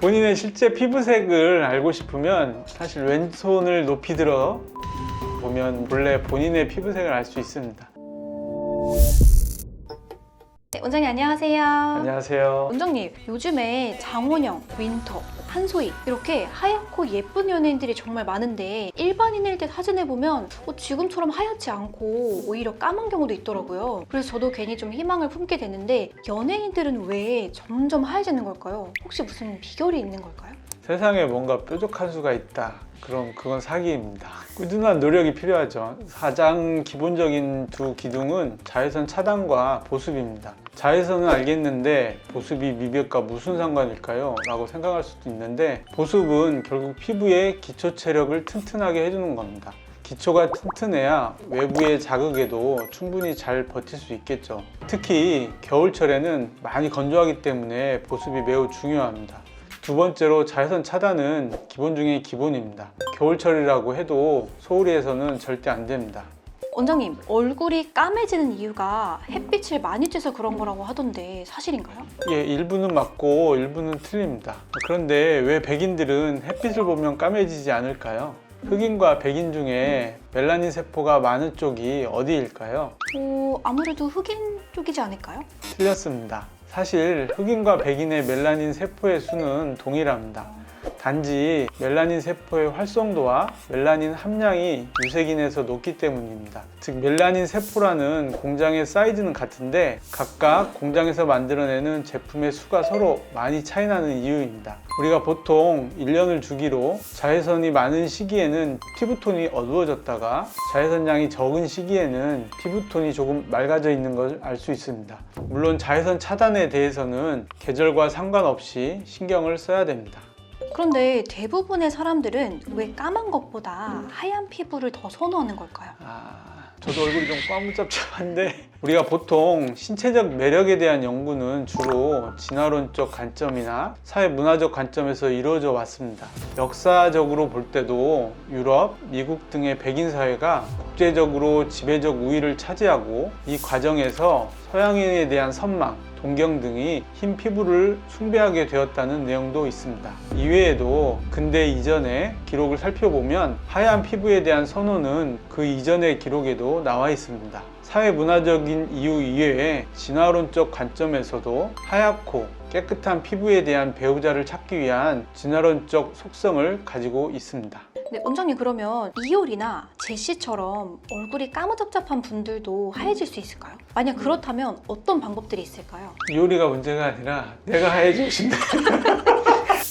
본인의 실제 피부색을 알고 싶으면 사실 왼손을 높이 들어 보면 본래 본인의 피부색을 알 수 있습니다. 네, 원장님 안녕하세요. 안녕하세요. 원장님, 요즘에 장원영, 윈터, 한소희 이렇게 하얗고 예쁜 연예인들이 정말 많은데 일반인일 때 사진을 보면 지금처럼 하얗지 않고 오히려 까만 경우도 있더라고요. 그래서 저도 괜히 좀 희망을 품게 되는데 연예인들은 왜 점점 하얘지는 걸까요? 혹시 무슨 비결이 있는 걸까요? 세상에 뭔가 뾰족한 수가 있다. 그럼 그건 사기입니다. 꾸준한 노력이 필요하죠. 가장 기본적인 두 기둥은 자외선 차단과 보습입니다. 자외선은 알겠는데 보습이 미백과 무슨 상관일까요? 라고 생각할 수도 있는데 보습은 결국 피부의 기초 체력을 튼튼하게 해주는 겁니다. 기초가 튼튼해야 외부의 자극에도 충분히 잘 버틸 수 있겠죠. 특히 겨울철에는 많이 건조하기 때문에 보습이 매우 중요합니다. 두 번째로 자외선 차단은 기본 중에 기본입니다. 겨울철이라고 해도 소울이에서는 절대 안 됩니다. 원장님, 얼굴이 까매지는 이유가 햇빛을 많이 쬐서 그런 거라고 하던데 사실인가요? 예, 일부는 맞고 일부는 틀립니다. 그런데 왜 백인들은 햇빛을 보면 까매지지 않을까요? 흑인과 백인 중에 멜라닌 세포가 많은 쪽이 어디일까요? 아무래도 흑인 쪽이지 않을까요? 틀렸습니다. 사실 흑인과 백인의 멜라닌 세포의 수는 동일합니다. 단지 멜라닌 세포의 활성도와 멜라닌 함량이 유색인에서 높기 때문입니다. 즉 멜라닌 세포라는 공장의 사이즈는 같은데 각각 공장에서 만들어내는 제품의 수가 서로 많이 차이나는 이유입니다. 우리가 보통 1년을 주기로 자외선이 많은 시기에는 피부톤이 어두워졌다가 자외선량이 적은 시기에는 피부톤이 조금 맑아져 있는 것을 알 수 있습니다. 물론 자외선 차단에 대해서는 계절과 상관없이 신경을 써야 됩니다. 그런데 대부분의 사람들은 왜 까만 것보다 하얀 피부를 더 선호하는 걸까요? 저도 얼굴이 좀 까무잡잡한데 우리가 보통 신체적 매력에 대한 연구는 주로 진화론적 관점이나 사회문화적 관점에서 이루어져 왔습니다. 역사적으로 볼 때도 유럽, 미국 등의 백인 사회가 국제적으로 지배적 우위를 차지하고 이 과정에서 서양인에 대한 선망, 동경 등이 흰 피부를 숭배하게 되었다는 내용도 있습니다. 이외에도 근대 이전의 기록을 살펴보면 하얀 피부에 대한 선호는 그 이전의 기록에도 나와 있습니다. 사회문화적인 이유 이외에 진화론적 관점에서도 하얗고 깨끗한 피부에 대한 배우자를 찾기 위한 진화론적 속성을 가지고 있습니다. 네, 원장님, 그러면 이효리나 제시처럼 얼굴이 까무잡잡한 분들도 하얘질 수 있을까요? 만약 그렇다면 어떤 방법들이 있을까요? 이효리가 문제가 아니라 내가 하얘지고 싶네.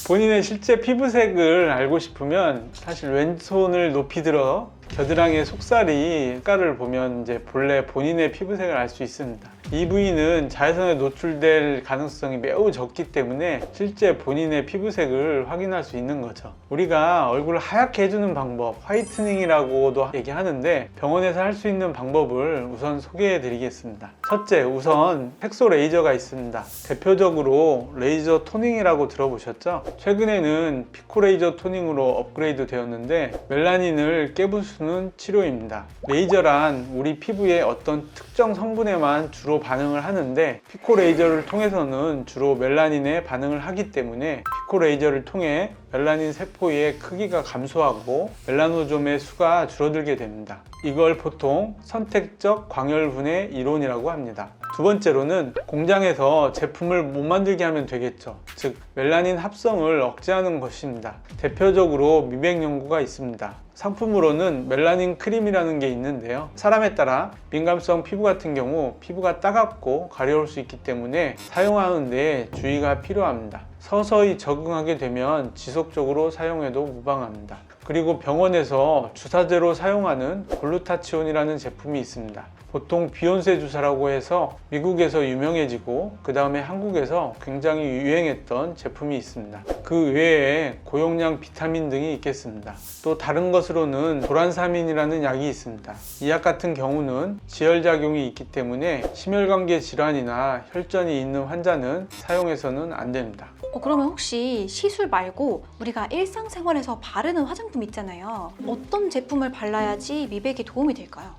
본인의 실제 피부색을 알고 싶으면 사실 왼손을 높이 들어 겨드랑이의 속살이 색깔을 보면 이제 본래 본인의 피부색을 알 수 있습니다. 이 부위는 자외선에 노출될 가능성이 매우 적기 때문에 실제 본인의 피부색을 확인할 수 있는 거죠. 우리가 얼굴을 하얗게 해주는 방법, 화이트닝이라고도 얘기하는데 병원에서 할 수 있는 방법을 우선 소개해 드리겠습니다. 첫째, 우선 색소 레이저가 있습니다. 대표적으로 레이저 토닝이라고 들어보셨죠? 최근에는 피코 레이저 토닝으로 업그레이드 되었는데 멜라닌을 깨부수는 치료입니다. 레이저란 우리 피부의 어떤 특정 성분에만 주로 반응을 하는데 피코 레이저를 통해서는 주로 멜라닌에 반응을 하기 때문에 피코 레이저를 통해 멜라닌 세포의 크기가 감소하고 멜라노좀의 수가 줄어들게 됩니다. 이걸 보통 선택적 광혈분해 이론이라고 합니다. 두 번째로는 공장에서 제품을 못 만들게 하면 되겠죠. 즉 멜라닌 합성을 억제하는 것입니다. 대표적으로 미백 연구가 있습니다. 상품으로는 멜라닌 크림이라는 게 있는데요. 사람에 따라 민감성 피부 같은 경우 피부가 따갑고 가려울 수 있기 때문에 사용하는 데 주의가 필요합니다. 서서히 적응하게 되면 지속적으로 사용해도 무방합니다. 그리고 병원에서 주사제로 사용하는 글루타치온이라는 제품이 있습니다. 보통 비욘세 주사라고 해서 미국에서 유명해지고 그 다음에 한국에서 굉장히 유행했던 제품이 있습니다. 그 외에 고용량 비타민 등이 있겠습니다. 또 다른 것으로는 도란사민이라는 약이 있습니다. 이 약 같은 경우는 지혈작용이 있기 때문에 심혈관계 질환이나 혈전이 있는 환자는 사용해서는 안 됩니다. 그러면 혹시 시술 말고 우리가 일상생활에서 바르는 화장품 있잖아요. 어떤 제품을 발라야지 미백에 도움이 될까요?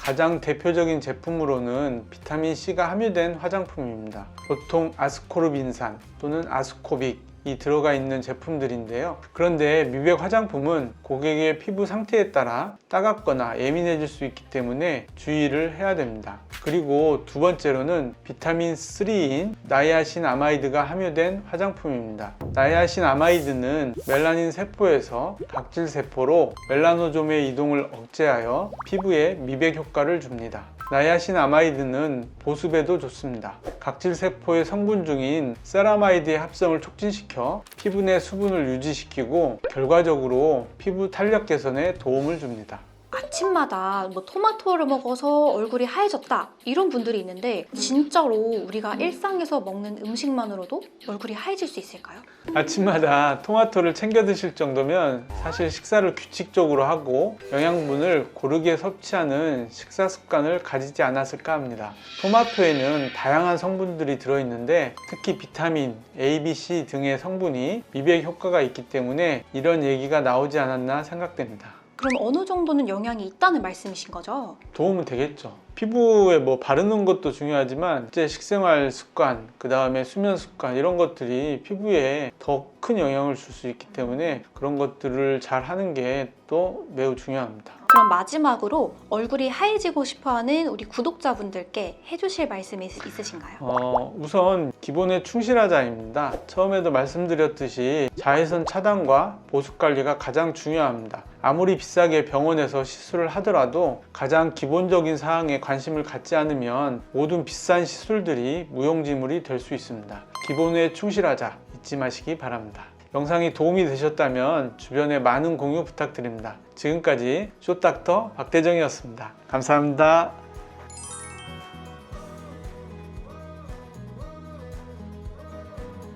가장 대표적인 제품으로는 비타민C가 함유된 화장품입니다. 보통 아스코르빈산 또는 아스코빅 들어가 있는 제품들인데요. 그런데 미백 화장품은 고객의 피부 상태에 따라 따갑거나 예민해질 수 있기 때문에 주의를 해야 됩니다. 그리고 두 번째로는 비타민 3인 나이아신아마이드가 함유된 화장품입니다. 나이아신아마이드는 멜라닌 세포에서 각질 세포로 멜라노좀의 이동을 억제하여 피부에 미백 효과를 줍니다. 나이아신아마이드는 보습에도 좋습니다. 각질 세포의 성분 중인 세라마이드의 합성을 촉진시켜 피부 내 수분을 유지시키고 결과적으로 피부 탄력 개선에 도움을 줍니다. 아침마다 뭐 토마토를 먹어서 얼굴이 하얘졌다 이런 분들이 있는데 진짜로 우리가 일상에서 먹는 음식만으로도 얼굴이 하얘질 수 있을까요? 아침마다 토마토를 챙겨 드실 정도면 사실 식사를 규칙적으로 하고 영양분을 고르게 섭취하는 식사 습관을 가지지 않았을까 합니다. 토마토에는 다양한 성분들이 들어있는데 특히 비타민, A, B, C 등의 성분이 미백 효과가 있기 때문에 이런 얘기가 나오지 않았나 생각됩니다. 그럼 어느 정도는 영향이 있다는 말씀이신 거죠? 도움은 되겠죠. 피부에 뭐 바르는 것도 중요하지만 이제 식생활 습관, 그 다음에 수면 습관 이런 것들이 피부에 더 큰 영향을 줄 수 있기 때문에 그런 것들을 잘 하는 게 또 매우 중요합니다. 그럼 마지막으로 얼굴이 하얘지고 싶어하는 우리 구독자분들께 해주실 말씀이 있으신가요? 우선 기본에 충실하자입니다. 처음에도 말씀드렸듯이 자외선 차단과 보습 관리가 가장 중요합니다. 아무리 비싸게 병원에서 시술을 하더라도 가장 기본적인 사항에 관심을 갖지 않으면 모든 비싼 시술들이 무용지물이 될 수 있습니다. 기본에 충실하자 잊지 마시기 바랍니다. 영상이 도움이 되셨다면 주변에 많은 공유 부탁드립니다. 지금까지 쇼닥터 박대정이었습니다. 감사합니다.